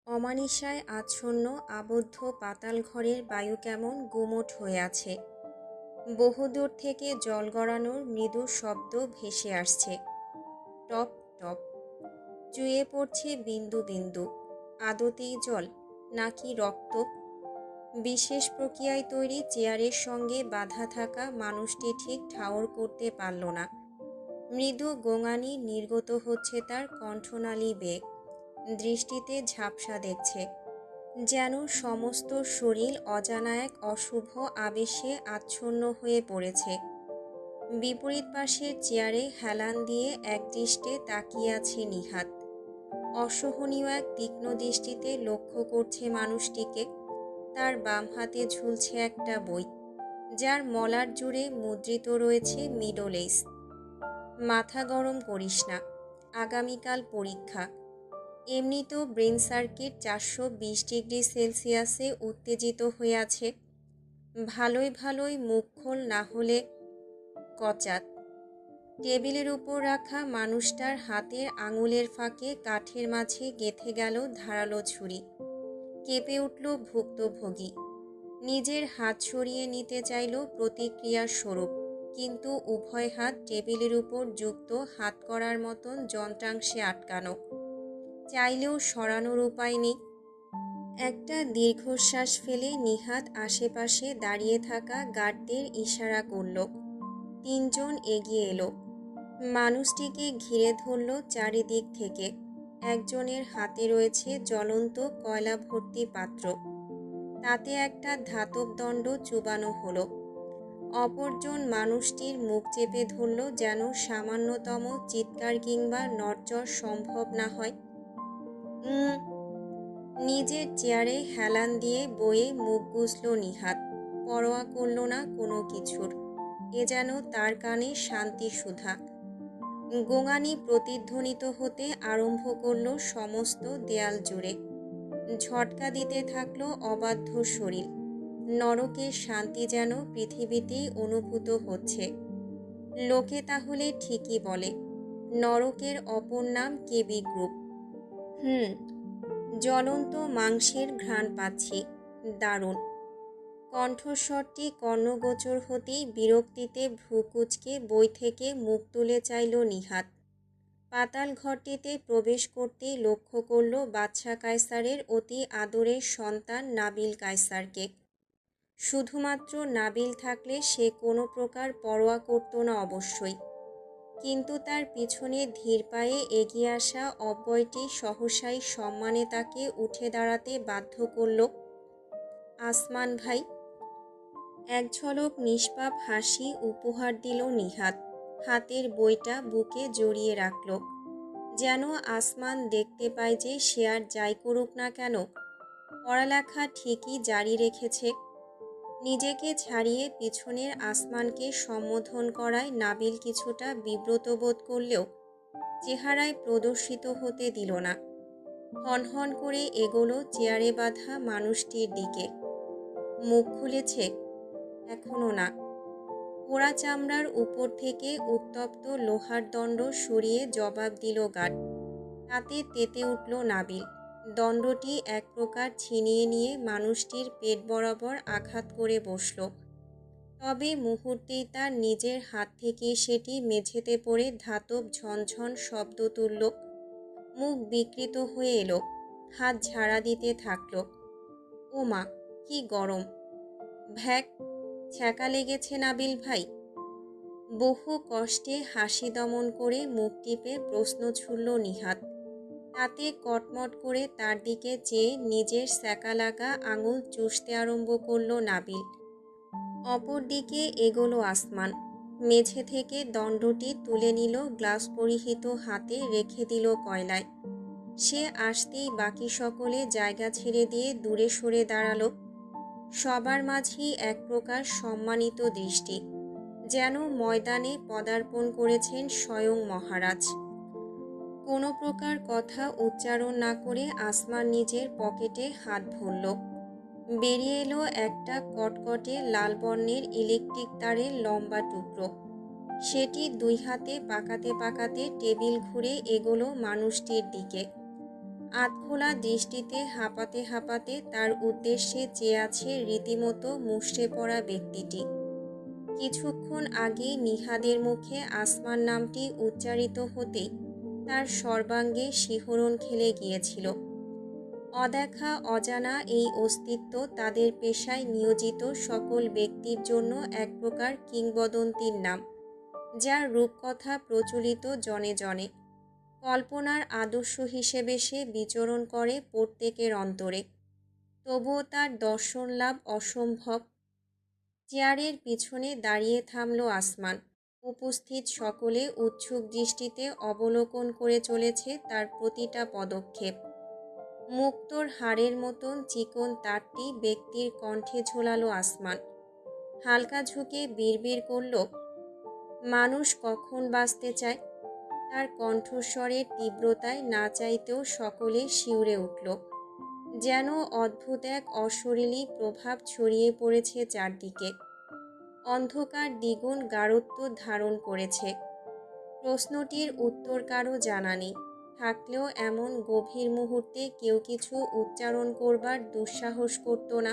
অমানিশায় আচ্ছন্ন আবদ্ধ পাতাল ঘরের বায়ু কেমন গুমোট হয়ে আছে। বহুদূর থেকে জল গড়ানোর মৃদু শব্দ ভেসে আসছে। টপ টপ চুয়ে পড়ছে বিন্দু বিন্দু। আদতেই জল নাকি রক্ত? বিশেষ প্রক্রিয়ায় তৈরি চেয়ারের সঙ্গে বাঁধা থাকা মানুষটি ঠিক ঠাউর করতে পারল না। মৃদু গোঙানি নির্গত হচ্ছে তার কণ্ঠনালী বেগ। দৃষ্টিতে ঝাপসা দেখছে, যেন সমস্ত শরীর অজানা এক অশুভ আবেশে আচ্ছন্ন হয়ে পড়েছে। বিপরীত পাশের চেয়ারে হেলান দিয়ে একদৃষ্টে তাকিয়ে আছে নিহাত। অসহনীয় এক তীক্ষ্ণ দৃষ্টিতে লক্ষ্য করছে মানুষটিকে। তার বাম হাতে ঝুলছে একটা বই, যার মলার জুড়ে মুদ্রিত রয়েছে মিডল এজ। মাথা গরম করিস না, আগামীকাল পরীক্ষা। এমনিতেও ব্রেন সার্কিট 420 ডিগ্রি সেলসিয়াসে উত্তেজিত হয়ে আছে। ভালোই ভালোই মুখ খোল, না হলে কচাত। টেবিলের উপর রাখা মানুষটার হাতের আঙুলের ফাঁকে কাঠের মাঝে গেঁথে গেল ধারালো ছুরি। কেঁপে উঠল ভুক্তভোগী। নিজের হাত সরিয়ে নিতে চাইল প্রতিক্রিয়ার স্বরূপ, কিন্তু উভয় হাত টেবিলের উপর যুক্ত হাত করার মতন যন্ত্রাংশে আটকানো। চাইলেও সরানোর উপায় নেই। একটা দীর্ঘশ্বাস ফেলে নিহাত আশেপাশে দাঁড়িয়ে থাকা গার্ডদের ইশারা করল। তিনজন এগিয়ে এলো। মানুষটিকে ঘিরে ধরল চারিদিক থেকে। একজনের হাতে রয়েছে জ্বলন্ত কয়লা ভর্তি পাত্র, তাতে একটা ধাতব দণ্ড চুবানো হলো। অপরজন মানুষটির মুখ চেপে ধরল, যেন সামান্যতম চিৎকার কিংবা নড়চড় সম্ভব না হয়। নিজের চেয়ারে হেলান দিয়ে বইয়ে মুখ গুজল নিহাত। পরোয়া করল না কোনো কিছুর। এ যেন তার কানে শান্তি সুধা। গোঙানি প্রতিধ্বনিত হতে আরম্ভ করল সমস্ত দেয়াল জুড়ে। ঝটকা দিতে থাকলো অবাধ্য শরীর। নরকের শান্তি যেন পৃথিবীতেই অনুভূত হচ্ছে। লোকে তাহলে ঠিকই বলে, নরকের অপর নাম কেবি গ্রুপ। জ্বলন্ত মাংসের ঘ্রাণ পাচ্ছি, দারুণ। কণ্ঠস্বরটি কর্ণগোচর হতেই বিরক্তিতে ভ্রু কুঁচকে বই থেকে মুখ তুলে চাইল নিহাত। পাতাল ঘরটিতে প্রবেশ করতেই লক্ষ্য করল বাদশা কায়সারের অতি আদরের সন্তান নাবিল কায়সারকে। শুধুমাত্র নাবিল থাকলে সে কোনো প্রকার পরোয়া করত না অবশ্যই, কিন্তু তার পিছনে ধীর পায়ে এগিয়ে আসা অব্যয়টি সহসাই সম্মানে তাকে উঠে দাঁড়াতে বাধ্য করল। আসমান ভাই। এক ঝলক নিষ্পাপ হাসি উপহার দিল নিহাত। হাতের বইটা বুকে জড়িয়ে রাখল, যেন আসমান দেখতে পায় যে সে আর যাই করুক না কেন, পড়ালেখা ঠিকই জারি রেখেছে। নিজেকে ছাড়িয়ে পিছনের আসমানকে সম্বোধন করায় নাবিল কিছুটা বিব্রত বোধ করলেও চেহারায় প্রদর্শিত হতে দিল না। হনহন করে এগোলো চেয়ারে বাঁধা মানুষটির দিকে। মুখ খুলেছে? এখনো না। পোড়া চামড়ার উপর থেকে উত্তপ্ত লোহার দণ্ড সরিয়ে জবাব দিল গার্ড। তাতে তেতে উঠল নাবিল। দণ্ডটি এক প্রকার ছিনিয়ে নিয়ে মানুষটির পেট বরাবর আঘাত করে বসল। তবে মুহূর্তেই তার নিজের হাত থেকে সেটি মেঝেতে পড়ে ধাতব ঝনঝন শব্দ তুলল। মুখ বিকৃত হয়ে এলো। হাত ঝাড়া দিতে থাকল। ও মা, কি গরম! ভ্যাক, ছ্যাঁকা লেগেছে নাবিল ভাই। বহু কষ্টে হাসি দমন করে মুখ টিপে প্রশ্ন ছুড়ল নিহাত। তাতে কটমট করে তার দিকে চেয়ে নিজের স্যাকা লাগা আঙুল চুষতে আরম্ভ করল নাবিল। অপর দিকে এগোলো আসমান। মেঝে থেকে দণ্ডটি তুলে নিল, গ্লাস পরিহিত হাতে রেখে দিল কয়লায়। সে আসতেই বাকি সকলে জায়গা ছেড়ে দিয়ে দূরে সরে দাঁড়ালো। সবার মাঝেই এক প্রকার সম্মানিত দৃষ্টি, যেন ময়দানে পদার্পণ করেছেন স্বয়ং মহারাজ। কোনো প্রকার কথা উচ্চারণ না করে আসমান নিজের পকেটে হাত ভরল। বেরিয়ে এলো একটা কটকটে লাল বর্ণের ইলেকট্রিক তারের লম্বা টুকরো। সেটি দুই হাতে পাকাতে পাকাতে টেবিল ঘুরে এগোলো মানুষটির দিকে। আধখোলা দৃষ্টিতে হাঁপাতে হাঁপাতে তার উদ্দেশ্যে চেয়ে আছে রীতিমতো মুষড়ে পড়া ব্যক্তিটি। কিছুক্ষণ আগেই নিহাদের মুখে আসমান নামটি উচ্চারিত হতেই তার সর্বাঙ্গে শিহরণ খেলে গিয়েছিল। অদেখা অজানা এই অস্তিত্ব তাদের পেশায় নিয়োজিত সকল ব্যক্তির জন্য এক প্রকার কিংবদন্তির নাম, যার রূপকথা প্রচলিত জনে জনে। কল্পনার আদর্শ হিসেবে সে বিচরণ করে প্রত্যেকের অন্তরে, তবুও তার দর্শন লাভ অসম্ভব। চেয়ারের পিছনে দাঁড়িয়ে থামল আসমান। উপস্থিত সকলে উৎসুক দৃষ্টিতে অবলোকন করে চলেছে তার প্রতিটা পদক্ষেপ। মুক্তোর হাড়ের মতন চিকন তারটি ব্যক্তির কণ্ঠে ঝোলালো আসমান। হালকা ঝুঁকে বিড়বিড় করল, মানুষ কখন বাঁচতে চায়? তার কণ্ঠস্বরের তীব্রতায় না চাইতেও সকলে শিউরে উঠল, যেন অদ্ভুত এক অশরীরী প্রভাব ছড়িয়ে পড়েছে চারদিকে। অন্ধকার দ্বিগুণ গাঢ়ত্ব ধারণ করেছে। প্রশ্নটির উত্তর কারো জানা নেই, থাকলেও এমন গভীর মুহূর্তে কেউ কিছু উচ্চারণ করবার দুঃসাহস করত না।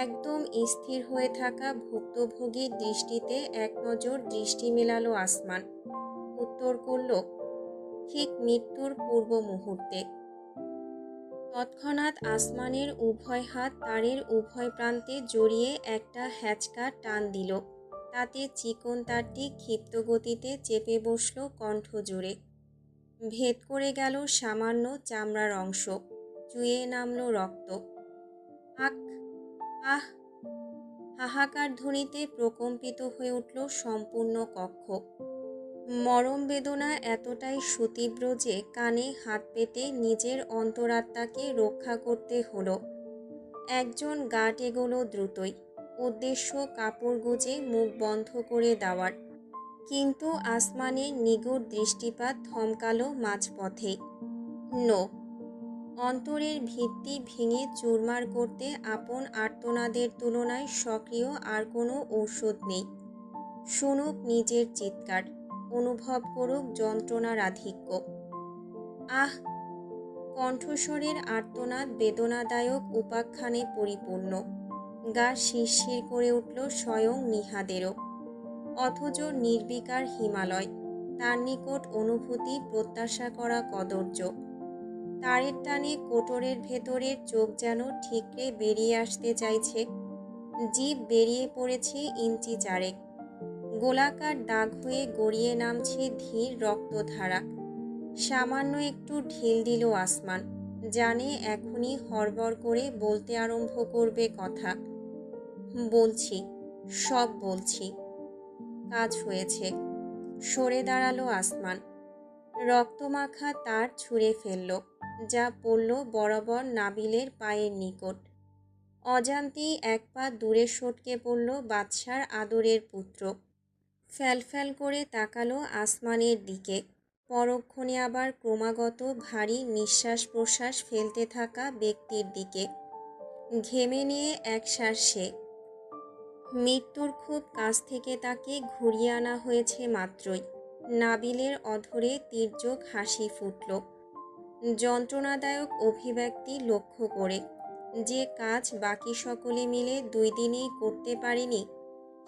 একদম স্থির হয়ে থাকা ভুক্তভোগীর দৃষ্টিতে এক নজর দৃষ্টি মেলালো আসমান। উত্তর করল, ঠিক মৃত্যুর পূর্ব মুহূর্তে। তৎক্ষণাৎ আসমানের উভয় হাত তারের উভয় প্রান্তে জড়িয়ে একটা হ্যাচকা টান দিল। তাতে চিকন তারটি ক্ষিপ্ত গতিতে চেপে বসল কণ্ঠ জুড়ে। ভেদ করে গেল সামান্য চামড়ার অংশ, চুইয়ে নামল রক্ত। আক, আহ! হাহাকার ধ্বনিতে প্রকম্পিত হয়ে উঠল সম্পূর্ণ কক্ষ। মরম বেদনা এতটাই সুতীব্র যে কানে হাত পেতে নিজের অন্তরাত্মাকে রক্ষা করতে হলো। একজন গার্ড এগোলো দ্রুতই, উদ্দেশ্য কাপড় গুজে মুখ বন্ধ করে দেওয়ার। কিন্তু আসমানের নিগুড় দৃষ্টিপাত থমকালো মাঝপথেই। নো। অন্তরের ভিত্তি ভেঙে চুরমার করতে আপন আর্তনাদের তুলনায় সক্রিয় আর কোনো ঔষধ নেই। শুনুক নিজের চিৎকার, অনুভব করুক যন্ত্রণার আধিক্য। আহ! কণ্ঠস্বরের আর্তনাদ বেদনাদায়ক উপাখ্যানে পরিপূর্ণ। গা শিরশির করে উঠল স্বয়ং নিহাদেরও। অথচ নির্বিকার হিমালয়, তার নিকট অনুভূতি প্রত্যাশা করা কদর্য। তারের টানে কোটরের ভেতরের চোখ যেন ঠিকরে বেরিয়ে আসতে চাইছে। জিভ বেরিয়ে পড়েছে ইঞ্চি চারেক। গোলাকার দাগ হয়ে গড়িয়ে নামছে ধীর রক্তধারা। সামান্য একটু ঢিল দিল আসমান, জানে এখনই হড়বড় করে বলতে আরম্ভ করবে কথা। বলছি, সব বলছি। কাজ হয়েছে। সরে দাঁড়ালো আসমান। রক্তমাখা তার ছুঁড়ে ফেলল, যা পড়ল বরাবর নাবিলের পায়ের নিকট। অজান্তেই এক পা দূরে সটকে পড়ল বাদশার আদরের পুত্র। ফ্যালফ্যাল করে তাকালো আসমানের দিকে, পরক্ষণে আবার ক্রমাগত ভারী নিঃশ্বাস প্রশ্বাস ফেলতে থাকা ব্যক্তির দিকে। ঘেমে নিয়ে একশ্বাস সে। মৃত্যুর খুব কাছ থেকে তাকে ঘুরিয়ে আনা হয়েছে মাত্রই। নাবিলের অধরে তীর্যক হাসি ফুটল, যন্ত্রণাদায়ক অভিব্যক্তি লক্ষ্য করে। যে কাজ বাকি সকলে মিলে 2 দিনেই করতে পারেনি,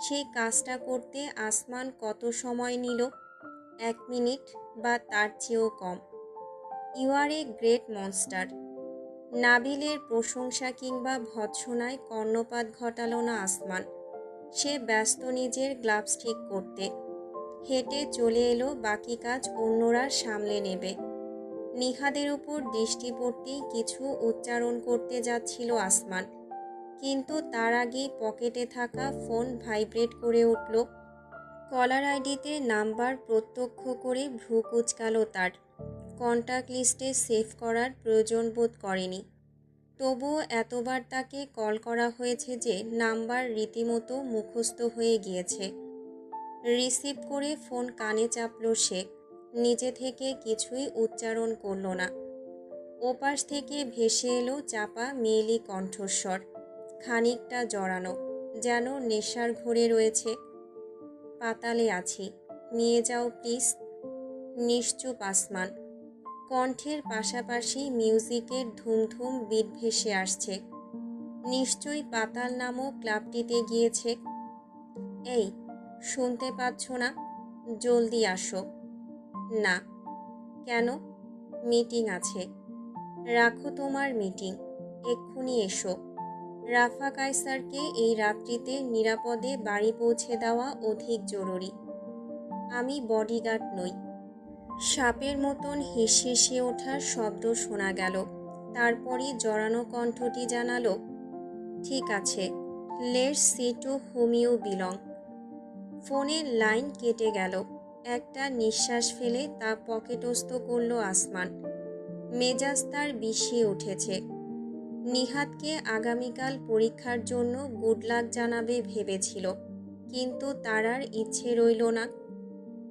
সেই কাজটা করতে আসমান কত সময় নিল? 1 মিনিট বা তার চেয়েও কম। You are a great monster. নাবিলের প্রশংসা কিংবা ভৎসনায় কর্ণপাত ঘটালো না আসমান। সে ব্যস্ত নিজের গ্লাভস ঠিক করতে। হেঁটে চলে এলো বাকি কাজ অন্যরা সামলে নেবে। নিহাদের উপর দৃষ্টি পড়তেই কিছু উচ্চারণ করতে যাচ্ছিল আসমান, কিন্তু তার আগেই পকেটে থাকা ফোন ভাইব্রেট করে উঠল। কলার আইডিতে নাম্বার প্রত্যক্ষ করে ভ্রু কুঁচকালো তার। কন্টাক্ট লিস্টে সেভ করার প্রয়োজন বোধ করেনি। তবুও এতবার তাকে কল করা হয়েছে যে নাম্বার রীতিমতো মুখস্থ হয়ে গিয়েছে। রিসিভ করে ফোন কানে চাপল সে। নিজে থেকে কিছুই উচ্চারণ করল না। ওপাশ থেকে ভেসে এলো চাপা মেয়েলি কণ্ঠস্বর, খানিকটা জড়ানো, যেন নেশার ঘোরে রয়েছে। পাতালে আছি, নিয়ে যাও প্লিজ। নিশ্চুপ আসমান। কণ্ঠের পাশাপাশি মিউজিকের ধুমধুম বিট ভেসে আসছে। নিশ্চয়ই পাতাল নামক ক্লাবটিতে গিয়েছে। এই, শুনতে পাচ্ছ না? জলদি আসো। না। কেন? মিটিং আছে। রাখো তোমার মিটিং, এক্ষুনি এসো। রাফা কায়সারকে এই রাত্রিতে নিরাপদে বাড়ি পৌঁছে দেওয়া অধিক জরুরি। আমি বডিগার্ড নই। সাপের মতন হিসহিসে ওঠার শব্দ শোনা গেল। তারপরই জড়ানো কণ্ঠটি জানালো, ঠিক আছে, let's see to whom you belong. ফোনের লাইন কেটে গেল। একটা নিঃশ্বাস ফেলে তা পকেটস্থ করল আসমান। মেজাজ তার বিষিয়ে উঠেছে। নিহাতকে আগামীকাল পরীক্ষার জন্য গুড লাক জানাবে ভেবেছিল, কিন্তু তার আর ইচ্ছে রইল না।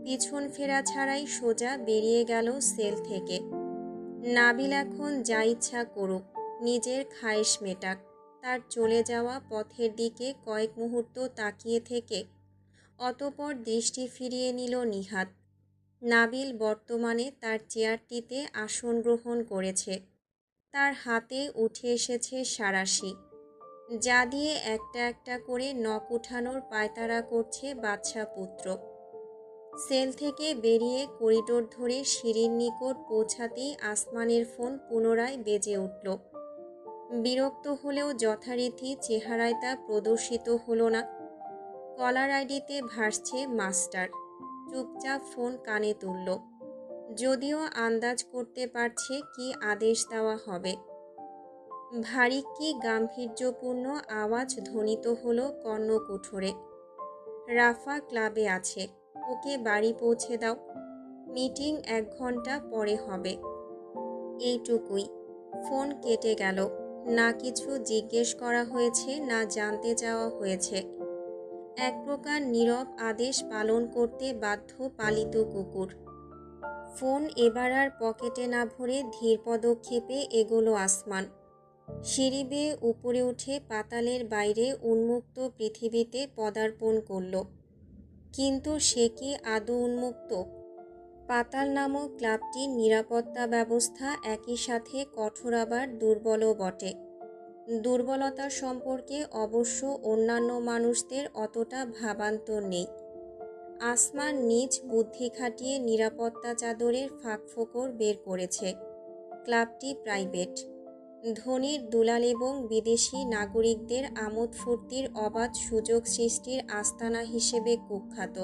পিছন ফেরা ছাড়াই সোজা বেরিয়ে গেল সেল থেকে। নাবিল এখন যা ইচ্ছা করুক, নিজের খায়েশ মেটাক। তার চলে যাওয়া পথের দিকে কয়েক মুহূর্ত তাকিয়ে থেকে অতঃপর দৃষ্টি ফিরিয়ে নিল নিহাত। নাবিল বর্তমানে তার চেয়ারটিতে আসন গ্রহণ করেছে। তার হাতে উঠে এসেছে সাঁড়াশি, যা দিয়ে একটা একটা করে নখ উঠানোর পায়তারা করছে বাদশা পুত্র। সেল থেকে বেরিয়ে করিডোর ধরে সিঁড়ির নিকট পৌঁছাতেই আসমানের ফোন পুনরায় বেজে উঠল। বিরক্ত হলেও যথারীতি চেহারায় তা প্রদর্শিত হলো না। কলার আইডিতে ভাসছে মাস্টার। চুপচাপ ফোন কানে তুলল, যদিও আন্দাজ করতে পারছে কি আদেশ দেওয়া হবে। ভারী কি গাম্ভীর্যপূর্ণ আওয়াজ ধ্বনিত হলো কর্ণকুঠোরে। রাফা ক্লাবে আছে, ওকে বাড়ি পৌঁছে দাও। মিটিং 1 ঘন্টা পরে হবে। এইটুকুই। ফোন কেটে গেল। না কিছু জিজ্ঞেস করা হয়েছে, না জানতে চাওয়া হয়েছে। এক প্রকার নীরব আদেশ পালন করতে বাধ্য পালিত কুকুর। ফোন এবার আর পকেটে না ভরে ধীর পদক্ষেপে এগোলো আসমান। সিঁড়ি বেয়ে উপরে উঠে পাতালের বাইরে উন্মুক্ত পৃথিবীতে পদার্পণ করল। কিন্তু সে কি আদৌ উন্মুক্ত? পাতাল নামক ক্লাবটির নিরাপত্তা ব্যবস্থা একই সাথে কঠোর আবার দুর্বলও বটে। দুর্বলতা সম্পর্কে অবশ্য অন্যান্য মানুষদের অতটা ভাবান্তর নেই। আসমান নিজ বুদ্ধি খাটিয়ে নিরাপত্তা চাদরের ফাঁকফোকর বের করেছে। ক্লাবটি প্রাইভেট। ধনীর দুলাল এবং বিদেশি নাগরিকদের আমোদ ফুর্তির অবাধ সুযোগ সৃষ্টির আস্তানা হিসেবে কুখ্যাত।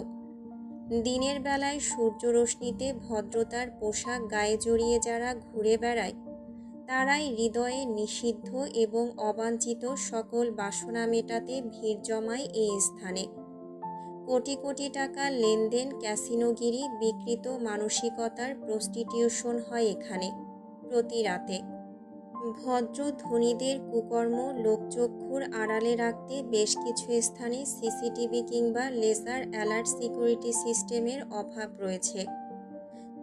দিনের বেলায় সূর্যরশ্মিতে ভদ্রতার পোশাক গায়ে জড়িয়ে যারা ঘুরে বেড়ায়, তারাই হৃদয়ে নিষিদ্ধ এবং অবাঞ্ছিত সকল বাসনা মেটাতে ভিড় জমায় এই স্থানে। কোটি কোটি টাকার লেনদেন, ক্যাসিনোগিরি, বিকৃত মানসিকতার প্রস্টিটিউশন হয় এখানে প্রতি রাতে। ভদ্র ধনীদের কুকর্ম লোকচক্ষুর আড়ালে রাখতে বেশ কিছু স্থানে সিসিটিভি কিংবা লেজার অ্যালার্ট সিকিউরিটি সিস্টেমের অভাব রয়েছে।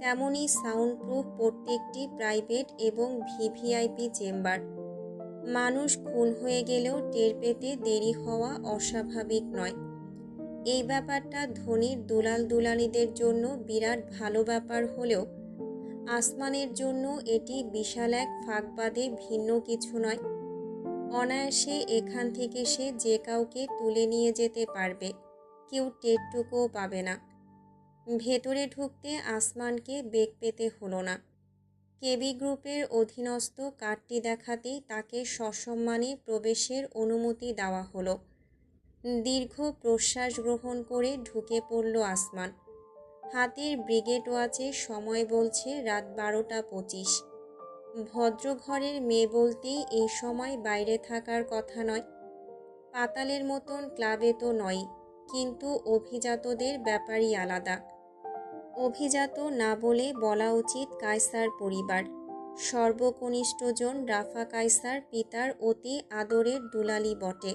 তেমনি সাউন্ড প্রুফ প্রত্যেকটি প্রাইভেট এবং ভিভিআইপি চেম্বার। মানুষ খুন হয়ে গেলেও টের পেতে দেরি হওয়া অস্বাভাবিক নয়। এই ব্যাপারটা ধনীর দুলাল দুলালিদের জন্য বিরাট ভালো ব্যাপার হলেও আসমানের জন্য এটি বিশাল এক ফাঁকবাদে ভিন্ন কিছু নয়। অনায়াসে এখান থেকে সে যে কাউকে তুলে নিয়ে যেতে পারবে, কেউ টেরটুকুও পাবে না। ভেতরে ঢুকতে আসমানকে বেগ পেতে হলো না। কেবি গ্রুপের অধীনস্থ কার্ডটি দেখাতেই তাকে সসম্মানে প্রবেশের অনুমতি দেওয়া হলো। দীর্ঘ প্রশ্বাস গ্রহণ করে ঢুকে পড়ল আসমান। হাতের ব্রিগেড ওয়াচে সময় বলছে রাত 12টা 25। ভদ্র ঘরের মেয়ে বলতেই এই সময় বাইরে থাকার কথা নয়। পাতালের মতন ক্লাবে তো নয়, কিন্তু অভিজাতদের ব্যাপারই আলাদা। অভিজাত না বলে বলা উচিত কায়সার পরিবার। সর্বকনিষ্ঠজন রাফা কায়সার পিতার অতি আদরের দুলালি বটে।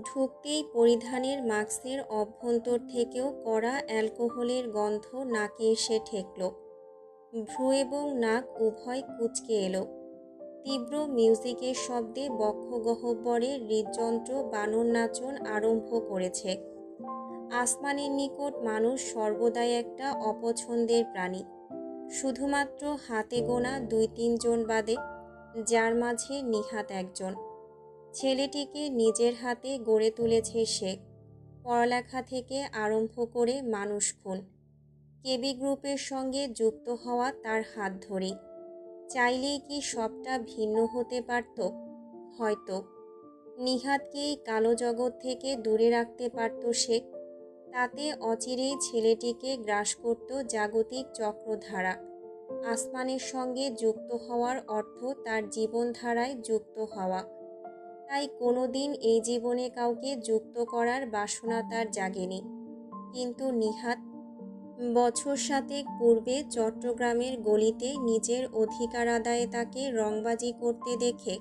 ঢুকতেই পরিধানের মাস্কের অভ্যন্তর থেকেও কড়া অ্যালকোহলের গন্ধ নাকে এসে ঠেকল। ভ্রু এবং নাক উভয় কুঁচকে এলো। তীব্র মিউজিকের শব্দে বক্ষগহ্বরে হৃদযন্ত্র বানর নাচন আরম্ভ করেছে। আসমানের নিকট মানুষ সর্বদাই একটা অপছন্দের প্রাণী। শুধুমাত্র হাতে গোনা ২-৩ জন বাদে, যার মাঝে নিহাত একজন। ছেলেটিকে নিজের হাতে গড়ে তুলেছে সে, পড়ালেখা থেকে আরম্ভ করে মানুষ খুন। কেবি গ্রুপের সঙ্গে যুক্ত হওয়া তার হাত ধরেই। চাইলেই কি সবটা ভিন্ন হতে পারত? হয়তো। নিহাতকে এই কালো জগৎ থেকে দূরে রাখতে পারত সে। তাতে অচিরেই ছেলেটিকে গ্রাস করত জাগতিক চক্রধারা। আসমানের সঙ্গে যুক্ত হওয়ার অর্থ তার জীবনধারায় যুক্ত হওয়া। তাই কোনোদিন এই জীবনে কাউকে যুক্ত করার বাসনা তার জাগেনি। কিন্তু নিহাত বছর ৭ পূর্বে চট্টগ্রামের গলিতে নিজের অধিকার আদায়ে তাকে রংবাজি করতে দেখে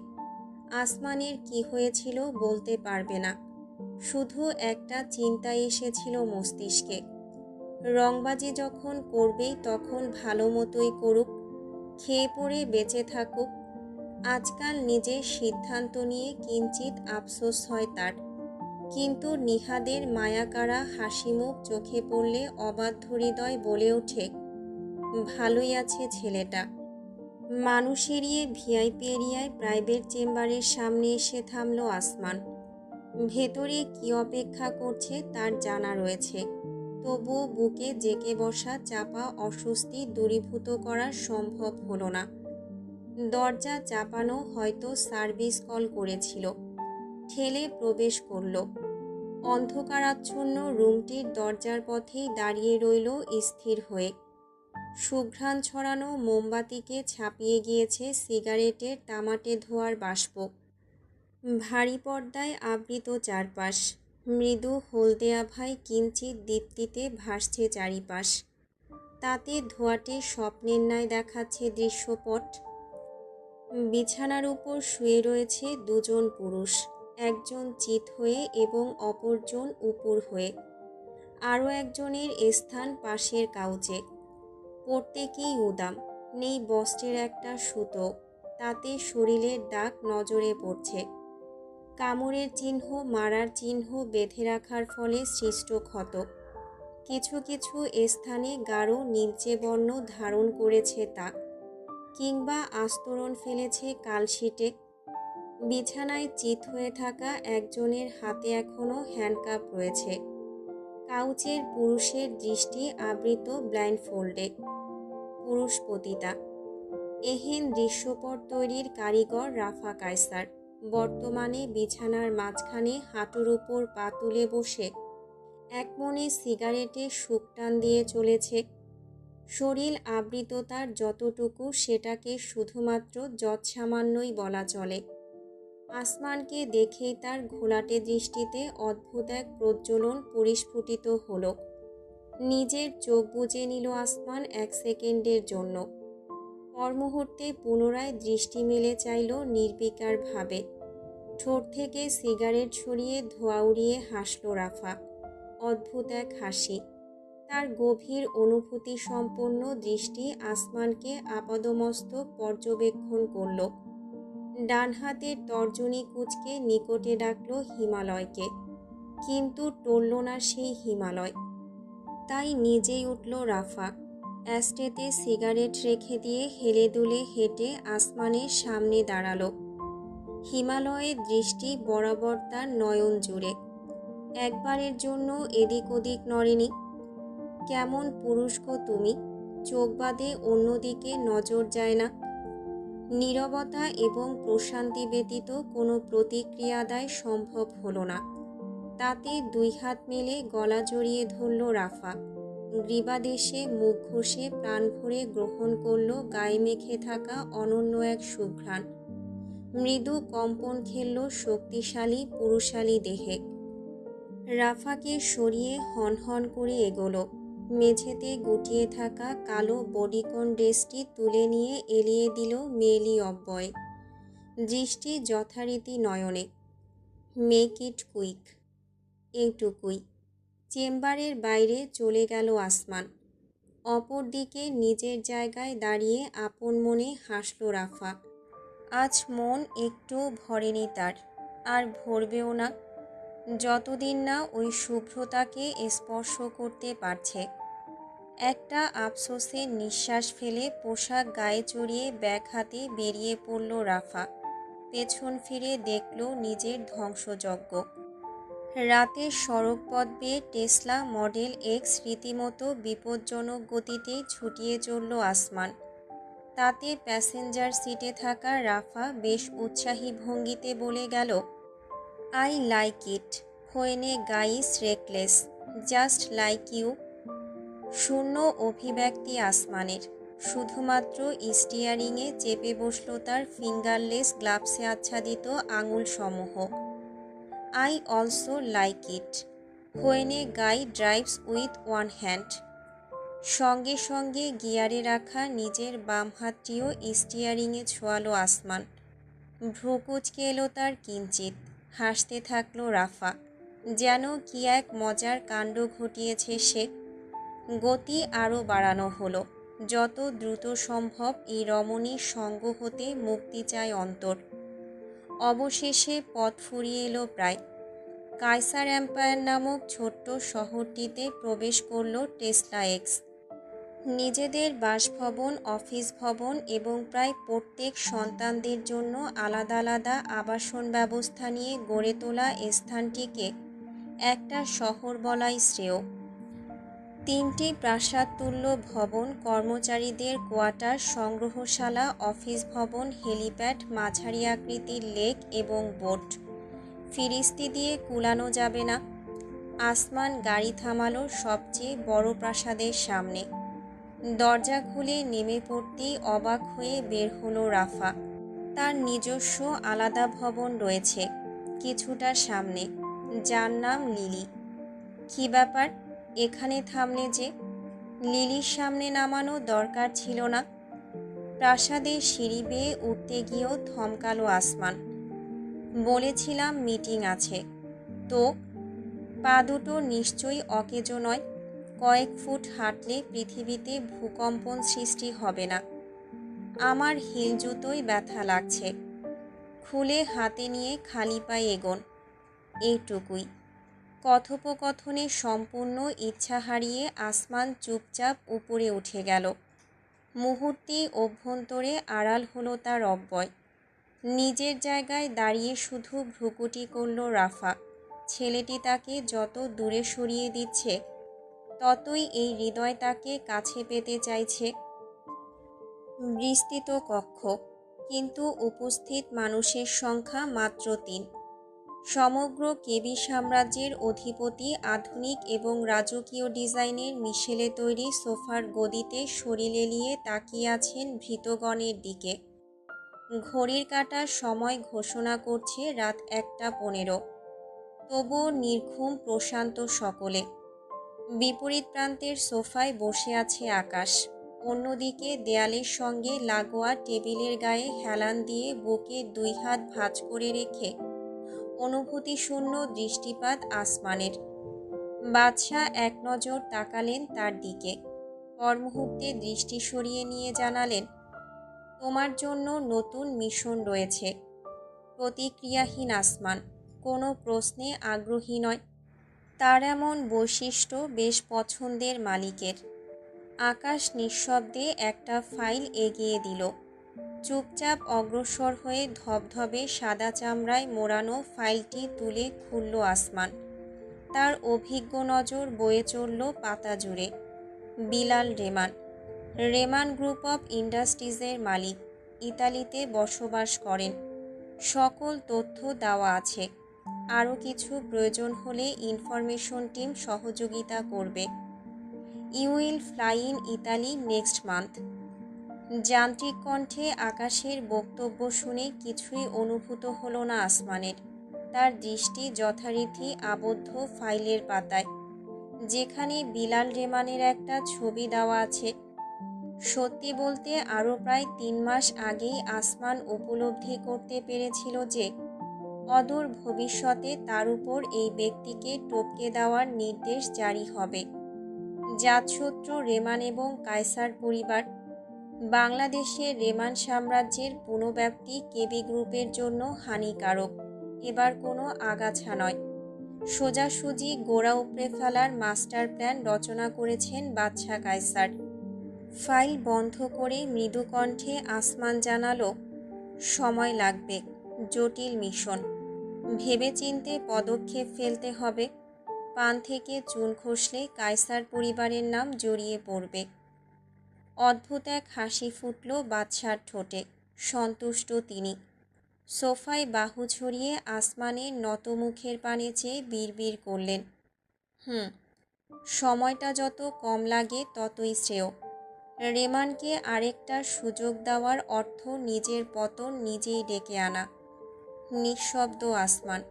আসমানের কি হয়েছিল বলতে পারবে না। শুধু একটা চিন্তা এসেছিল মস্তিষ্কে, রংবাজি যখন করবেই তখন ভালো মতোই করুক, খেয়ে পড়ে বেঁচে থাকুক। আজকাল নিজের সিদ্ধান্ত নিয়ে কিঞ্চিত আফসোস হয় তার। কিন্তু নিহাদের মায়াকাড়া হাসিমুখ চোখে পড়লে অবাধ্য হৃদয় বলে ওঠে, ভালোই আছে ছেলেটা। মানুষ এড়িয়ে ভিআইপি এরিয়ায় প্রাইভেট চেম্বারের সামনে এসে থামল আসমান। ভেতরে কি অপেক্ষা করছে তার জানা রয়েছে, তবুও বুকে জেঁকে বসা চাপা অস্বস্তি দূরীভূত করা সম্ভব হলো না। দরজা চাপানো, হয়তো সার্ভিস কল করেছিল। ঠেলে প্রবেশ করল। অন্ধকারাচ্ছন্ন রুমটির দরজার পথেই দাঁড়িয়ে রইল স্থির হয়ে। সুঘ্রাণ ছড়ানো মোমবাতিকে ছাপিয়ে গিয়েছে সিগারেটের তামাটে ধোঁয়ার বাষ্প। ভারী পর্দায় আবৃত চারপাশ, মৃদু হলদে আভায় কিঞ্চিত দীপ্তিতে ভাসছে চারিপাশ। তাতে ধোঁয়াটে স্বপ্নের ন্যায় দেখাচ্ছে দৃশ্যপট। বিছানার উপর শুয়ে রয়েছে দুজন পুরুষ, একজন চিত হয়ে এবং অপরজন উপুর হয়ে। আরও একজনের স্থান পাশের কাউচে। প্রত্যেকেই উদাম, নেই বস্ত্রের একটা সুতো। তাতে শরীরের দাগ নজরে পড়ছে। কামড়ের চিহ্ন, মারার চিহ্ন বেঁধে রাখার ফলে সৃষ্ট ক্ষত। কিছু কিছু স্থানে গাঢ় নীলচে বর্ণ ধারণ করেছে তা, কিংবা আস্তরণ ফেলেছে কালশিটে। বিছানায় চিত হয়ে থাকা একজনের হাতে এখনও হ্যান্ডকাপ রয়েছে। কাউচের পুরুষের দৃষ্টি আবৃত ব্লাইন্ডফোল্ডে। পুরুষ পতিতা। এহেন দৃশ্যপট তৈরির কারিগর রাফা কায়সার বর্তমানে বিছানার মাঝখানে হাঁটুর উপর পা তুলে বসে একমনে সিগারেটের সুখ টান দিয়ে চলেছে। শরীর আবৃততার যতটুকু সেটাকে শুধুমাত্র যৎসামান্যই বলা চলে। আসমানকে দেখেই তার ঘোলাটে দৃষ্টিতে অদ্ভুত এক প্রজ্বলন পরিস্ফুটিত হলো। নিজের চোখ বুজে নিল আসমান ১ সেকেন্ডের জন্য। পর মুহূর্তে পুনরায় দৃষ্টি মেলে চাইল নির্বিকার ভাবে। ঠোঁট থেকে সিগারেট সরিয়ে ধোঁয়া উড়িয়ে হাসল রাফা। অদ্ভুত এক হাসি। তার গভীর অনুভূতি সম্পন্ন দৃষ্টি আসমানকে আপাদমস্তক পর্যবেক্ষণ করল। ডান হাতের তর্জনী কুঁচকে নিকটে ডাকল হিমালয়কে, কিন্তু টলল না সেই হিমালয়। তাই নিজেই উঠল রাফা। অ্যাস্ট্রেতে সিগারেট রেখে দিয়ে হেলে দুলে হেঁটে আসমানের সামনে দাঁড়ালো। হিমালয়ের দৃষ্টি বরাবর তার নয়ন জুড়ে। একবারের জন্য এদিক ওদিক নড়েনি। কেমন পুরুষ গো তুমি, চোখ বাদে অন্যদিকে নজর যায় না। নীরবতা এবং প্রশান্তি ব্যতীত কোনো প্রতিক্রিয়া আদায় সম্ভব হলো না। তাতে ২ হাত মেলে গলা জড়িয়ে ধরল রাফা। গ্রীবাদেশে মুখ ঘষে প্রাণ ভরে গ্রহণ করল গায়ে মেখে থাকা অনন্য এক সুঘ্রাণ। মৃদু কম্পন খেলল শক্তিশালী পুরুষালী দেহে। রাফাকে সরিয়ে হনহন করে এগোলো। মেঝেতে গুটিয়ে থাকা কালো বডিকন ড্রেসটি তুলে নিয়ে এলিয়ে দিল মেয়েলি অব্যয়। দৃষ্টি যথারীতি নয়নে। Make it quick. এইটুকুই। চেম্বারের বাইরে চলে গেল আসমান। অপরদিকে নিজের জায়গায় দাঁড়িয়ে আপন মনে হাসল রাফা। আজ মন একটু ভরেনি তার, আর ভরবেও না, যতদিন না ওই শুভ্রতাকে স্পর্শ করতে পারছে। একটা আফসোসের নিঃশ্বাস ফেলে পোশাক গায়ে চড়িয়ে ব্যাগ হাতে বেরিয়ে পড়ল রাফা। পেছন ফিরে দেখল নিজের ধ্বংসযজ্ঞ। রাতের সড়কপথ বেয়ে টেসলা মডেল এক্স রীতিমতো বিপজ্জনক গতিতে ছুটিয়ে চলল আসমান। তাতে প্যাসেঞ্জার সিটে থাকা রাফা বেশ উৎসাহী ভঙ্গিতে বলে গেল, I like it when a guy is reckless, just like you. শূন্য অভিব্যক্তি আসমানের। শুধুমাত্র স্টিয়ারিংয়ে চেপে বসল তার ফিঙ্গারলেস গ্লাভসে আচ্ছাদিত আঙুলসমূহ। I also like it when a guy drives with one hand. সঙ্গে সঙ্গে গিয়ারে রাখা নিজের বাম হাতটিও স্টিয়ারিংয়ে ছোঁয়ালো আসমান। ভ্রু কুঁচকে এলো তার কিঞ্চিত। হাসতে থাকলো রাফা, যেন কি এক মজার কাণ্ড ঘটিয়েছে সে। গতি আরও বাড়ানো হলো। যত দ্রুত সম্ভব এই রমণীর সঙ্গ হতে মুক্তি চায় অন্তর। অবশেষে পথ ফুরিয়ে এলো প্রায়। কায়সার এম্পায়ার নামক ছোট্ট শহরটিতে প্রবেশ করল টেসলা এক্স। নিজেদের বাসভবন, অফিস ভবন এবং প্রায় প্রত্যেক সন্তানদের জন্য আলাদা আলাদা আবাসন ব্যবস্থা নিয়ে গড়ে তোলা স্থানটিকে একটা শহর বলাই শ্রেয়। 3টি প্রাসাদতুল্য ভবন, কর্মচারীদের কোয়ার্টার, সংগ্রহশালা, অফিস ভবন, হেলিপ্যাড, মাঝারি আকৃতির লেক এবং বোট। ফিরিস্তি দিয়ে কুলানো যাবে না। আসমান গাড়ি থামালো সবচেয়ে বড় প্রাসাদের সামনে। দরজা খুলে নেমে পড়তেই অবাক হয়ে বের হলো রাফা। তার নিজস্ব আলাদা ভবন রয়েছে কিছুটা সামনে, যার নাম লিলি। কী ব্যাপার, এখানে থামলে যে? লিলির সামনে নামানো দরকার ছিল না। প্রাসাদের সিঁড়ি বেয়ে উঠতে গিয়েও থমকালো আসমান। বলেছিলাম মিটিং আছে। তো পা দুটো নিশ্চয়ই অকেজো নয়। কয়েক ফুট হাঁটলে পৃথিবীতে ভূকম্পন সৃষ্টি হবে না। আমার হিল জুতোয় ব্যথা লাগছে। খুলে হাতে নিয়ে খালি পায়ে এগোন। এইটুকুই। কথোপকথনে সম্পূর্ণ ইচ্ছা হারিয়ে আসমান চুপচাপ উপরে উঠে গেল। মুহূর্তেই অভ্যন্তরে আড়াল হলো তার অব্যয়। নিজের জায়গায় দাঁড়িয়ে শুধু ভ্রুকুটি করল রাফা। ছেলেটি তাকে যত দূরে সরিয়ে দিচ্ছে, ততই এই হৃদয় তাকে কাছে পেতে চাইছে। বিস্তৃত কক্ষ, কিন্তু উপস্থিত মানুষের সংখ্যা মাত্র 3। সমগ্র কেবি সাম্রাজ্যের অধিপতি আধুনিক এবং রাজকীয় ডিজাইনের মিশেলে তৈরি সোফার গদিতে শরীর এলিয়ে তাকিয়ে আছেন ভৃতগণের দিকে। ঘড়ির কাঁটার সময় ঘোষণা করছে রাত 1:15। তবুও নির্ঘুম প্রশান্ত সকলে। বিপরীত প্রান্তের সোফায় বসে আছে আকাশ। অন্যদিকে দেয়ালের সঙ্গে লাগোয়া টেবিলের গায়ে হেলান দিয়ে বুকে 2 হাত ভাঁজ করে রেখে অনুভূতিশূন্য দৃষ্টিপাত আসমানের। বাদশাহ এক নজর তাকালেন তার দিকে। পর মুহূর্তে দৃষ্টি সরিয়ে নিয়ে জানালেন, তোমার জন্য নতুন মিশন রয়েছে। প্রতিক্রিয়াহীন আসমান, কোনো প্রশ্নে আগ্রহী নয়। তার এমন বৈশিষ্ট্য বেশ পছন্দের মালিকের। আকাশ নিঃশব্দে একটা ফাইল এগিয়ে দিল। চুপচাপ অগ্রসর হয়ে ধবধবে সাদা চামড়ায় মোড়ানো ফাইলটি তুলে খুলল আসমান। তার অভিজ্ঞ নজর বয়ে চলল পাতা জুড়ে। বিলাল রেমান, রেমান গ্রুপ অফ ইন্ডাস্ট্রিজের মালিক, ইতালিতে বসবাস করেন। সকল তথ্য দেওয়া আছে। আরও কিছু প্রয়োজন হলে ইনফরমেশন টিম সহযোগিতা করবে। You will fly in Italy next month. যান্ত্রিক কণ্ঠে আকাশের বক্তব্য শুনে কিছুই অনুভূত হলো না আসমানের। তার দৃষ্টি যথারীতি আবদ্ধ ফাইলের পাতায়, যেখানে বিলাল রেমানের একটা ছবি দেওয়া আছে। সত্যি বলতে আরও প্রায় 3 মাস আগেই আসমান উপলব্ধি করতে পেরেছিল যে অদূর ভবিষ্যতে তার উপর এই ব্যক্তিকে টপকে দেওয়ার নির্দেশ জারি হবে। জাতশত্রু রেমান এবং কায়সার পরিবার। বাংলাদেশের রেমান সাম্রাজ্যের পুনঃব্যক্তি কেবি গ্রুপের জন্য হানিকারক। এবার কোনো আগাছা নয়। সোজাসুজি গোড়া উপড়ে ফেলার মাস্টার প্ল্যান রচনা করেছেন বাদশা কায়সার। ফাইল বন্ধ করে মৃদু কণ্ঠে আসমান জানালো, সময় লাগবে, জটিল মিশন, ভেবেচিন্তে পদক্ষেপ ফেলতে হবে। পান থেকে চুন খসলে কায়সার পরিবারের নাম জড়িয়ে পড়বে। অদ্ভুত এক হাসি ফুটল বাদশার ঠোঁটে, সন্তুষ্ট তিনি। সোফায় বাহু ছড়িয়ে আসমানের নত মুখের পানে চেয়ে বিড়বিড় করলেন, সময়টা যত কম লাগে ততই শ্রেয়। রেমানকে আরেকটা সুযোগ দেওয়ার অর্থ নিজের পতন নিজেই ডেকে আনা। নিঃশব্দ আসমান।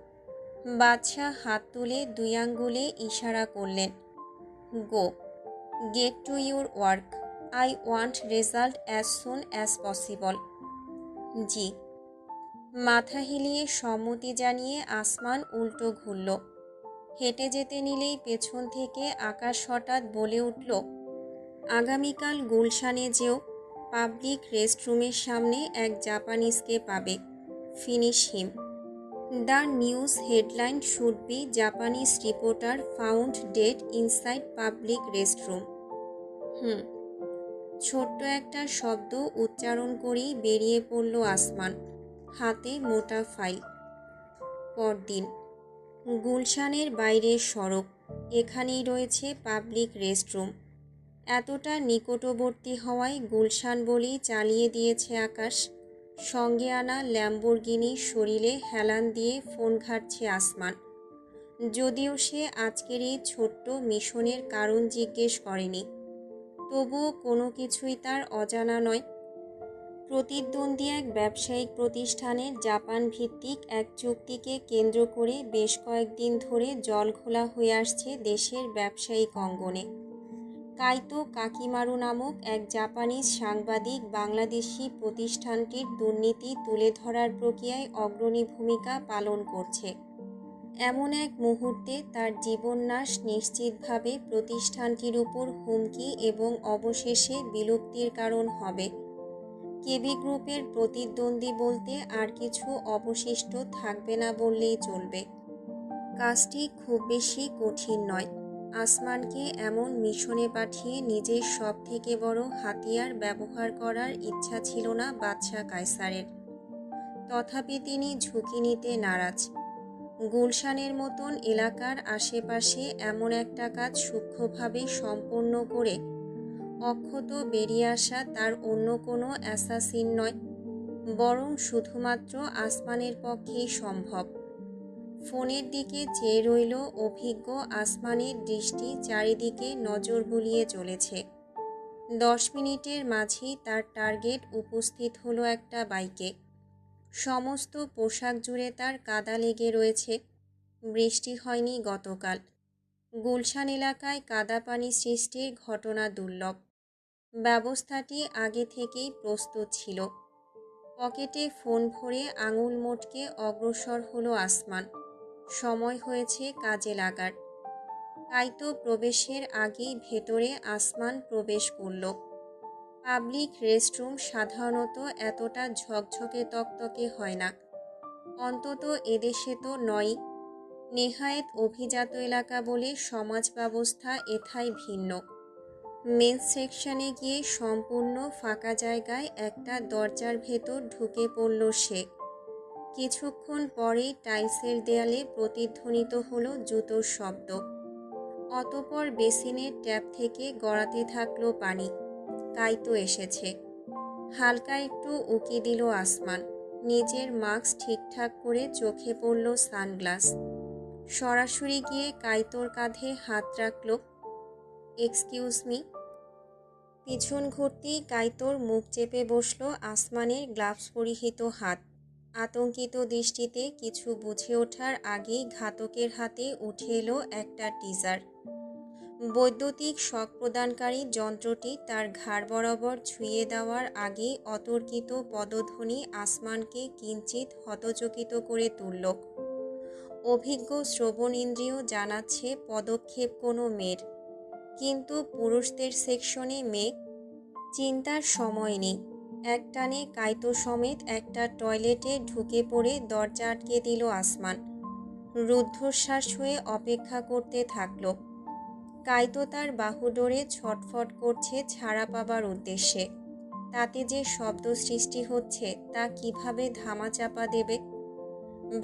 বাদশাহ হাত তুলে 2 আঙ্গুলে ইশারা করলেন, go, get to your work, I want result as soon as possible. জি। মাথা হিলিয়ে সম্মতি জানিয়ে আসমান উল্টো ঘুরল। হেঁটে যেতে নিলেই পেছন থেকে আকাশ হঠাৎ বলে উঠল, আগামীকাল গুলশানে যেও, পাবলিক রেস্টরুমের সামনে এক জাপানিজকে পাবে, finish him. The news headline should be, Japanese reporter found dead inside public restroom. ছোট্ট একটা শব্দ উচ্চারণ করেই বেরিয়ে পড়ল আসমান, হাতে মোটা ফাইল। পরদিন গুলশানের বাইরের সড়ক, এখানেই রয়েছে পাবলিক রেস্টরুম। এতটা নিকটবর্তী হওয়ায় গুলশান বলেই চালিয়ে দিয়েছে আকাশ। সঙ্গে আনা ল্যাম্বরগিনির শরীরে হেলান দিয়ে ফোন ঘাটছে আসমান। যদিও সে আজকের এই ছোট্ট মিশনের কারণ জিজ্ঞেস করেনি, তবুও কোনো কিছুই তার অজানা নয়। প্রতিদ্বন্দ্বী এক ব্যবসায়িক প্রতিষ্ঠানের জাপান ভিত্তিক এক চুক্তিকে কেন্দ্র করে বেশ কয়েকদিন ধরে জলঘোলা হয়ে আসছে দেশের ব্যবসায়িক অঙ্গনে। কাইতো কাকিমারু নামক এক জাপানিজ সাংবাদিক বাংলাদেশি প্রতিষ্ঠানটির দুর্নীতি তুলে ধরার প্রক্রিয়ায় অগ্রণী ভূমিকা পালন করছে। এমন এক মুহূর্তে তার জীবননাশ নিশ্চিতভাবে প্রতিষ্ঠানটির উপর হুমকি এবং অবশেষে বিলুপ্তির কারণ হবে। কেবি গ্রুপের প্রতিদ্বন্দ্বী বলতে আর কিছু অবশিষ্ট থাকবে না বললেই চলবে। কাজটি খুব বেশি কঠিন নয়। আসমানকে এমন মিশনে পাঠিয়ে নিজের সবথেকে বড় হাতিয়ার ব্যবহার করার ইচ্ছা ছিল না বাদশা কায়সারের। তথাপি তিনি ঝুঁকি নিতে নারাজ। গুলশানের মতন এলাকার আশেপাশে এমন একটা কাজ সূক্ষ্মভাবে সম্পন্ন করে অক্ষত বেরিয়ে আসা তার অন্য কোনো অ্যাসাসিন নয়, বরং শুধুমাত্র আসমানের পক্ষেই সম্ভব। ফোনের দিকে চেয়ে রইল অভিজ্ঞ আসমানের দৃষ্টি চারিদিকে নজর বুলিয়ে চলেছে। 10 মিনিটের মাঝেই তার টার্গেট উপস্থিত হলো একটা বাইকে। সমস্ত পোশাক জুড়ে তার কাদা লেগে রয়েছে। বৃষ্টি হয়নি গতকাল। গুলশান এলাকায় কাদা পানি সৃষ্টির ঘটনা দুর্লভ। ব্যবস্থাটি আগে থেকেই প্রস্তুত ছিল। পকেটে ফোন ভরে আঙুল মোটকে অগ্রসর হলো আসমান। সময় হয়েছে কাজে লাগার। কাইতো প্রবেশের আগেই ভেতরে আসমান প্রবেশ করল। পাবলিক রেস্টরুম সাধারণত এতটা ঝকঝকে তকতকে হয় না, অন্তত এদেশে তো নয়ই। নেহায়েত অভিজাত এলাকা বলে সমাজ ব্যবস্থা এথায় ভিন্ন। মেন্স সেকশনে গিয়ে সম্পূর্ণ ফাঁকা জায়গায় একটা দরজার ভেতর ঢুকে পড়ল সে। কিছুক্ষণ পরেই টাইলসের দেয়ালে প্রতিধ্বনিত হলো জুতোর শব্দ। অতঃপর বেসিনের ট্যাপ থেকে গড়াতে থাকলো পানি। কাইতো এসেছে। হালকা একটু উকি দিল আসমান। নিজের মাস্ক ঠিকঠাক করে চোখে পড়ল সানগ্লাস। সরাসরি গিয়ে কাইতোর কাঁধে হাত রাখল। Excuse me. পিছন ঘুরতেই কাইতোর মুখ চেপে বসল আসমানের গ্লাভস পরিহিত হাত। আতঙ্কিত দৃষ্টিতে কিছু বুঝে ওঠার আগেই ঘাতকের হাতে উঠে এলো একটা টিজার। বৈদ্যুতিক শক প্রদানকারী যন্ত্রটি তার ঘাড় বরাবর ছুঁয়ে দেওয়ার আগেই অতর্কিত পদধ্বনি আসমানকে কিঞ্চিত হতচকিত করে তুলল। অভিজ্ঞ শ্রবণ ইন্দ্রিয় জানাচ্ছে পদক্ষেপ কোনো মেয়ের, কিন্তু পুরুষদের সেকশনে মেয়ে। চিন্তার সময় নেই। একটানে কাইতো সমেত একটা টয়লেটে ঢুকে পড়ে দরজা আটকে দিল আসমান। রুদ্ধশ্বাস হয়ে অপেক্ষা করতে থাকলো। কাইতো তার বাহুডোরে ছটফট করছে ছাড়া পাবার উদ্দেশ্যে। তাতে যে শব্দ সৃষ্টি হচ্ছে তা কিভাবে ধামাচাপা দেবে।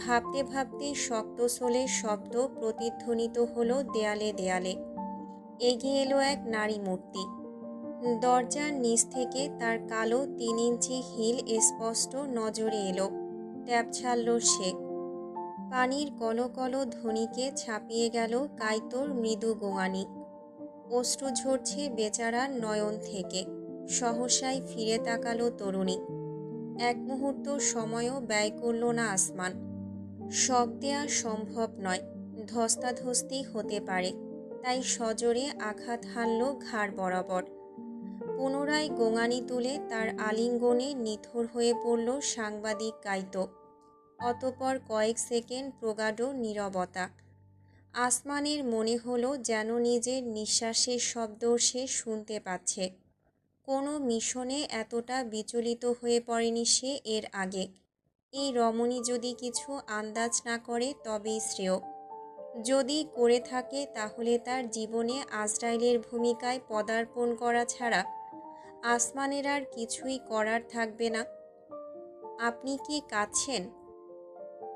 ভাবতে ভাবতে শক্ত সোলের শব্দ প্রতিধ্বনিত হলো দেয়ালে দেয়ালে। এগিয়ে এলো এক নারী মূর্তি। দরজার নিচ থেকে তার কালো 3 ইঞ্চি হিল স্পষ্ট নজরে এলো। ট্যাপ ছাড়ল সে। পানির কলকল ধ্বনিকে ছাপিয়ে গেল কাইতোর মৃদু গোঙানি। অশ্রু ঝরছে বেচারার নয়ন থেকে। সহসাই ফিরে তাকালো তরুণী। এক মুহূর্ত সময়ও ব্যয় করল না আসমান। শক দেয়া সম্ভব নয়, ধস্তাধস্তি হতে পারে, তাই সজোরে আঘাত হানল ঘাড় বরাবর। পুনরায় গোঙানি তুলে তার আলিঙ্গনে নিথর হয়ে পড়ল সাংবাদিক কাইতো। অতপর কয়েক সেকেন্ড প্রগাঢ় নীরবতা। আসমানের মনে হলো যেন নিজের নিঃশ্বাসের শব্দ সে শুনতে পাচ্ছে। কোনো মিশনে এতটা বিচলিত হয়ে পড়েনি সে এর আগে। এই রমণী যদি কিছু আন্দাজ না করে তবেই শ্রেয়। যদি করে থাকে তাহলে তার জীবনে আজরাইলের ভূমিকায় পদার্পণ করা ছাড়া আসমানের আর কিছুই করার থাকবে না। আপনি কি কাঁদছেন?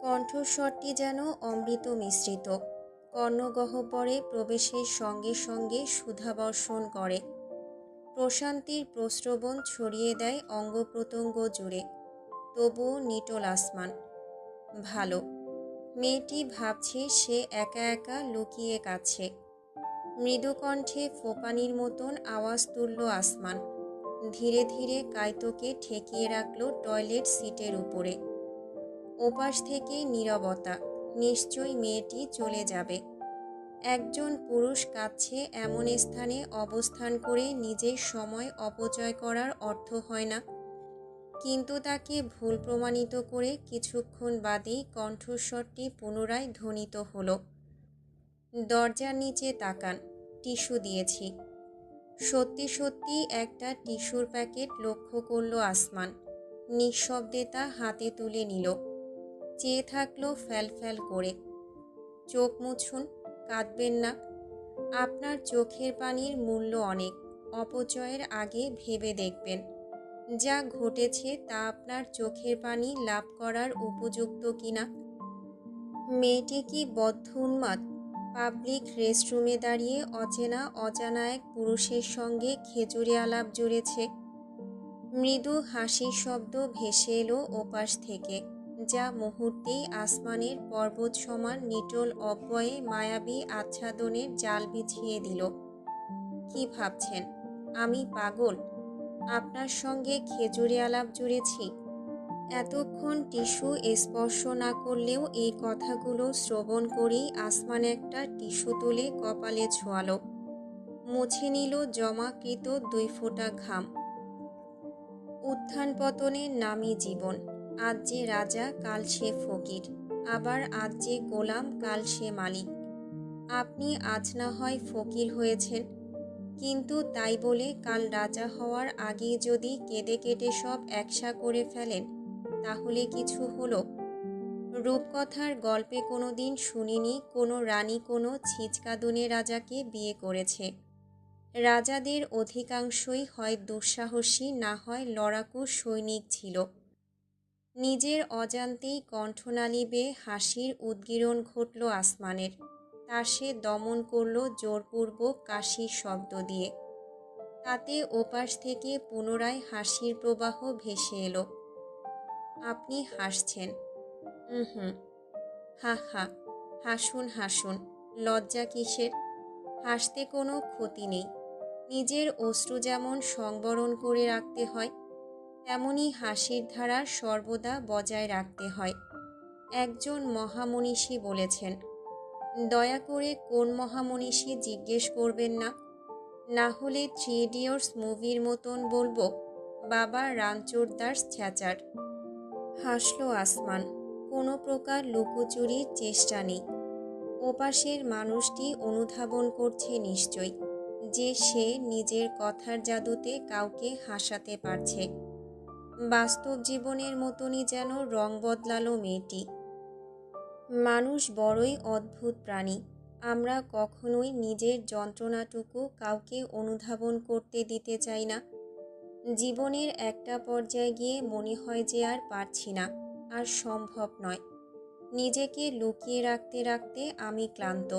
কণ্ঠস্বরটি যেন অমৃত মিশ্রিত। কর্ণগহ্বরে প্রবেশের সঙ্গে সঙ্গে সুধাবর্ষণ করে। প্রশান্তির প্রস্রবণ ছড়িয়ে দেয় অঙ্গ প্রত্যঙ্গ জুড়ে। তবুও নিটোল আসমান। ভালো। মেয়েটি ভাবছে সে একা একা লুকিয়ে কাছে। মৃদু কণ্ঠে ফোপানির মতন আওয়াজ তুলল আসমান। ধীরে ধীরে কাইতোকে ঠেকিয়ে রাখল টয়লেট সিটের উপরে। ওপাশ থেকে নীরবতা। নিশ্চয়ই মেয়েটি চলে যাবে। একজন পুরুষ কাছে এমন স্থানে অবস্থান করে নিজের সময় অপচয় করার অর্থ হয় না। কিন্তু তাকে ভুল প্রমাণিত করে কিছুক্ষণ বাদেই কণ্ঠস্বরটি পুনরায় ধ্বনিত হলো। দরজার নিচে তাকান, টিস্যু দিয়েছি। সত্যি সত্যি একটা টিস্যুর প্যাকেট লক্ষ্য করল আসমান। নিঃশব্দে তা হাতে তুলে নিল। চেয়ে থাকলো ফ্যাল ফ্যাল করে। চোখ মুছুন, কাঁদবেন না। আপনার চোখের পানির মূল্য অনেক। অপচয়ের আগে ভেবে দেখবেন যা ঘটেছে তা আপনার চোখের পানি লাভ করার উপযুক্ত কিনা। মেয়েটি কি বদ্ধ উন্মাদ? পাবলিক রেস্টরুমে দাঁড়িয়ে অজানা এক পুরুষের সঙ্গে খেজুরে আলাপ জুড়েছে। মৃদু হাসির শব্দ ভেসে এলো ওপাশ থেকে, যা মুহূর্তেই আসমানের পর্বত সমান নিটোল অব্যয়ে মায়াবী আচ্ছাদনের জাল বিছিয়ে দিল। কি ভাবছেন আমি পাগল? আপনার সঙ্গে খেজুরে আলাপ জুড়েছি। এতক্ষণ টিস্যু স্পর্শ না করলেও এই কথাগুলো শ্রবণ করেই আসমান একটা টিস্যু তুলে কপালে ছোঁয়ালো। মুছে নিল জমাকৃত 2 ফোঁটা ঘাম। উত্থান পতনের নামই জীবন। আজ যে রাজা কাল সে ফকির, আবার আজ যে গোলাম কাল সে মালিক। আপনি আজ না হয় ফকির হয়েছেন, কিন্তু তাই বলে কাল রাজা হওয়ার আগে যদি কেঁদে কেটে সব একসা করে ফেলেন তাহলে কিছু হলো? রূপকথার গল্পে কোনো দিন শুনিনি কোনো রানী কোনো ছিচকাদুনে রাজাকে বিয়ে করেছে। রাজাদের অধিকাংশই হয় দুঃসাহসী না হয় লড়াকু সৈনিক ছিল। নিজের অজান্তেই কণ্ঠনালী বেয়ে হাসির উদ্গীরণ ঘটল আসমানের। তা সে দমন করল জোরপূর্বক কাশির শব্দ দিয়ে। তাতে ওপাশ থেকে পুনরায় হাসির প্রবাহ ভেসে এলো। আপনি হাসছেন? হুম। হা হা, হাসুন হাসুন, লজ্জা কিসের? হাসতে কোনো ক্ষতি নেই। নিজের অশ্রু যেমন সংবরণ করে রাখতে হয়, তেমনি হাসির ধারা সর্বদা বজায় রাখতে হয়। একজন মহামনীষী বলেছেন। দয়া করে কোন মহামনীষী জিজ্ঞেস করবেন না, না হলে 3 ইডিয়টস মুভির মতন বলবো বাবা রানচোর দাস ছ্যাচার। হাসল আসমান। কোনো প্রকার লুকোচুরির চেষ্টা নেই। ওপাশের মানুষটি অনুধাবন করছে নিশ্চয় যে সে নিজের কথার জাদুতে কাউকে হাসাতে পারছে। বাস্তব জীবনের মতনই যেন রং বদলালো মেয়েটি। মানুষ বড়ই অদ্ভুত প্রাণী। আমরা কখনোই নিজের যন্ত্রণাটুকু কাউকে অনুধাবন করতে দিতে চাই না। জীবনের একটা পর্যায়ে গিয়ে মনে হয় যে আর পারছি না, আর সম্ভব নয়। নিজেকে লুকিয়ে রাখতে রাখতে আমি ক্লান্ত।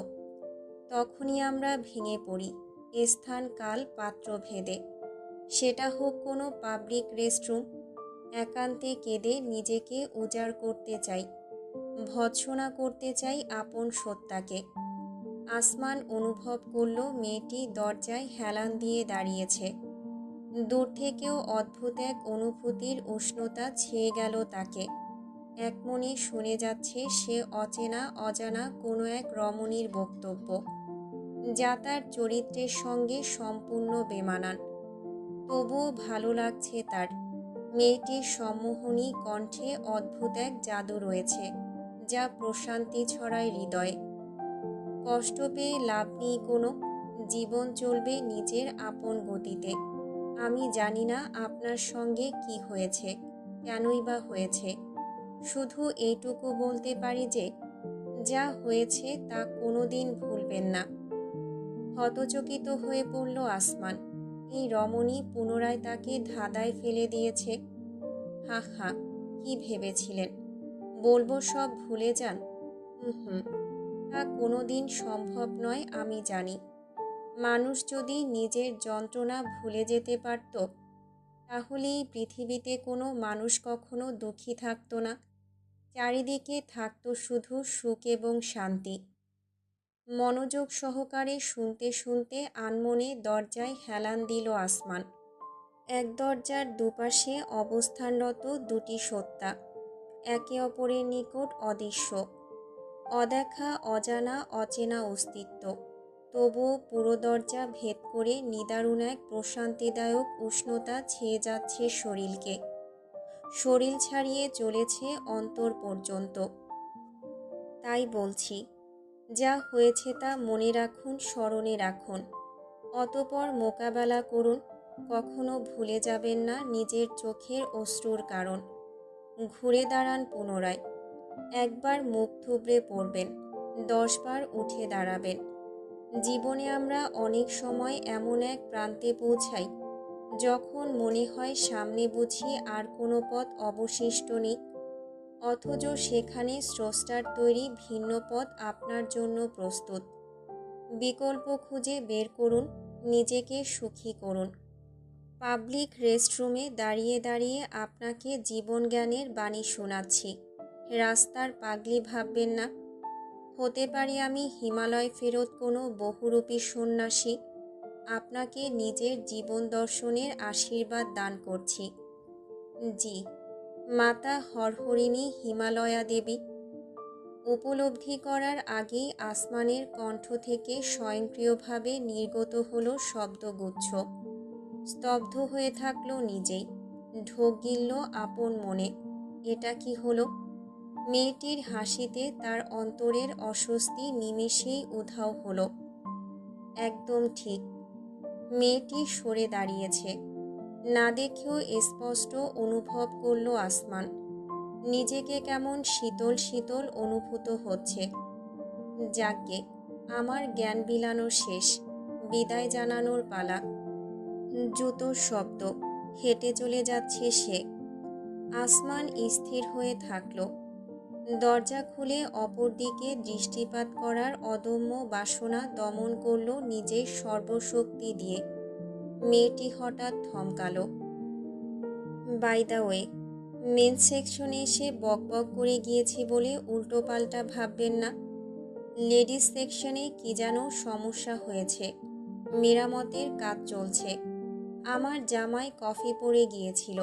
তখনই আমরা ভেঙে পড়ি, স্থান কাল পাত্র ভেদে। সেটা হোক কোনো পাবলিক রেস্টরুম। একান্তে কেঁদে নিজেকে উজাড় করতে চাই, ভৎসনা করতে চাই আপন সত্তাকে। আসমান অনুভব করল মেয়েটি দরজায় হেলান দিয়ে দাঁড়িয়েছে। দূর থেকেও অদ্ভুত এক অনুভূতির উষ্ণতা ছেয়ে গেল তাকে। এক মনে শুনে যাচ্ছে সে অচেনা অজানা কোনো এক রমণীর বক্তব্য, যা তার চরিত্রের সঙ্গে সম্পূর্ণ বেমানান। তবুও ভালো লাগছে তার। মেয়েটির সম্মোহনী কণ্ঠে অদ্ভুত এক জাদু রয়েছে, যা প্রশান্তি ছড়ায় হৃদয়ে। কষ্ট পেয়ে লাভ নেই কোনো, জীবন চলবে নিজের আপন গতিতে। আমি জানি না আপনার সঙ্গে কি হয়েছে, কেনই বা হয়েছে। শুধু এইটুকু বলতে পারি যে যা হয়েছে তা কোনোদিন ভুলবেন না। হতচকিত হয়ে পড়ল আসমান। এই রমণী পুনরায় তাকে ধাঁধায় ফেলে দিয়েছে। হা হা, কি ভেবেছিলেন বলবো সব ভুলে যান? হুম, তা কোনোদিন সম্ভব নয় আমি জানি। মানুষ যদি নিজের যন্ত্রণা ভুলে যেতে পারত, তাহলে এই পৃথিবীতে কোনো মানুষ কখনো দুঃখী থাকতো না। চারিদিকে থাকতো শুধু সুখ এবং শান্তি। মনোযোগ সহকারে শুনতে শুনতে আনমনে দরজায় হেলান দিল আসমান। এক দরজার দুপাশে অবস্থানরত দুটি সত্তা, একে অপরের নিকট অদৃশ্য, অদেখা, অজানা, অচেনা অস্তিত্ব। তবুও পুরো দরজা ভেদ করে নিদারুণ এক প্রশান্তিদায়ক উষ্ণতা ছেয়ে যাচ্ছে শরীরকে। শরীর ছাড়িয়ে চলেছে অন্তর পর্যন্ত। তাই বলছি, যা হয়েছে তা মনে রাখুন, স্মরণে রাখুন। অতঃপর মোকাবেলা করুন। কখনো ভুলে যাবেন না নিজের চোখের অশ্রুর কারণ। ঘুরে দাঁড়ান পুনরায়। একবার মুখ থুবড়ে পড়বেন, 10 বার উঠে দাঁড়াবেন। জীবনে আমরা অনেক সময় এমন এক প্রান্তে পৌঁছাই যখন মনে হয় সামনে বুঝি আর কোনো পথ অবশিষ্ট নেই, অথচ সেখানে স্রষ্টার তৈরি ভিন্ন পথ আপনার জন্য প্রস্তুত। বিকল্প খুঁজে বের করুন, নিজেকে সুখী করুন। পাবলিক রেস্টরুমে দাঁড়িয়ে দাঁড়িয়ে আপনাকে জীবন জ্ঞানের বাণী শোনাচ্ছি। রাস্তার পাগলি ভাববেন না। হতে পারি আমি হিমালয় ফেরত কোনো বহুরূপী সন্ন্যাসী। আপনাকে নিজের জীবন দর্শনের আশীর্বাদ দান করছি। জি, মাতা হরহরিণী হিমালয়া দেবী। উপলব্ধি করার আগেই আসমানের কণ্ঠ থেকে স্বয়ংক্রিয়ভাবে নির্গত হলো শব্দগুচ্ছ। স্তব্ধ হয়ে থাকলো নিজেই। ঢোক গিলল আপন মনে। এটা কি হলো? মেয়েটির হাসিতে তার অন্তরের অস্বস্তি নিমেষেই উধাও হলো। একদম ঠিক। মেয়েটি সরে দাঁড়িয়েছে। না দেখেও স্পষ্ট অনুভব করল আসমান। নিজেকে কেমন শীতল শীতল অনুভূত হচ্ছে। যাকগে, আমার জ্ঞান বিলানো শেষ। বিদায় জানানোর পালা। জুতোর শব্দ। হেঁটে চলে যাচ্ছে সে। আসমান স্থির হয়ে থাকল। দরজা খুলে অপর দিকে দৃষ্টিপাত করার অদম্য বাসনা দমন করল নিজের সর্বশক্তি দিয়ে। মেয়েটি হঠাৎ থমকালো। বাই দ্য ওয়ে, মেন সেকশনে এসে বকবক করে গিয়েছি বলে উল্টোপাল্টা ভাববেন না। লেডিস সেকশনে কি যেন সমস্যা হয়েছে, মেরামতের কাজ চলছে। আমার জামায় কফি পড়ে গিয়েছিল,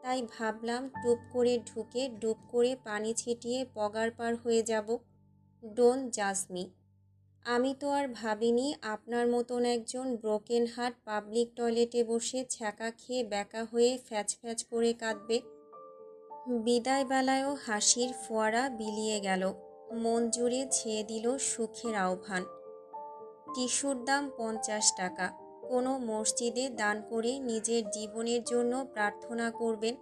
তাই ভাবলাম টুপ করে ঢুকে ডুব করে পানি ছিটিয়ে পগার পার হয়ে যাব। ডোন্ট জাজ মি। আমি তো আর ভাবিনি আপনার মতন একজন ব্রোকেন হার্ট পাবলিক টয়লেটে বসে ছ্যাঁকা খেয়ে ব্যাকা হয়ে ফ্যাচ ফ্যাচ করে কাঁদবে। বিদায় বেলায়ও হাসির ফোয়ারা বিলিয়ে গেল। মন জুড়ে ছেয়ে দিল সুখের আহ্বান। টিস্যুর দাম 50 টাকা। কোনো মসজিদে দান করে নিজের জীবনের জন্য প্রার্থনা করবেন,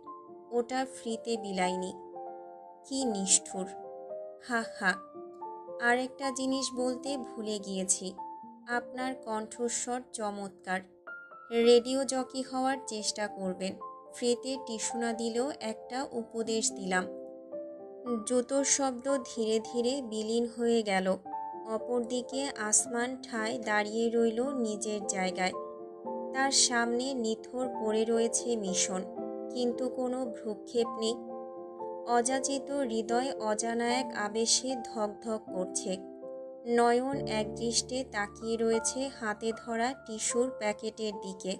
ওটা ফ্রিতে বিলাইনি। কি নিষ্ঠুর! হা হা। আরেকটা জিনিস বলতে ভুলে গিয়েছি, আপনার কণ্ঠস্বর চমৎকার। রেডিও জকি হওয়ার চেষ্টা করবেন। ফ্রিতে টিস্যু না দিলেও একটা উপদেশ দিলাম। জুতোর শব্দ ধীরে ধীরে বিলীন হয়ে গেল। অপরদিকে আসমান ঠায় দাঁড়িয়ে রইল নিজের জায়গায়। তার সামনে নিথর পড়ে রয়েছে মিশন, কিন্তু কোনো ভ্রুক্ষেপ নেই। অযাচিত হৃদয় অজানা এক আবেশে ধকধক করছে। নয়ন একদৃষ্টে তাকিয়ে রয়েছে হাতে ধরা টিস্যুর প্যাকেটের দিকে।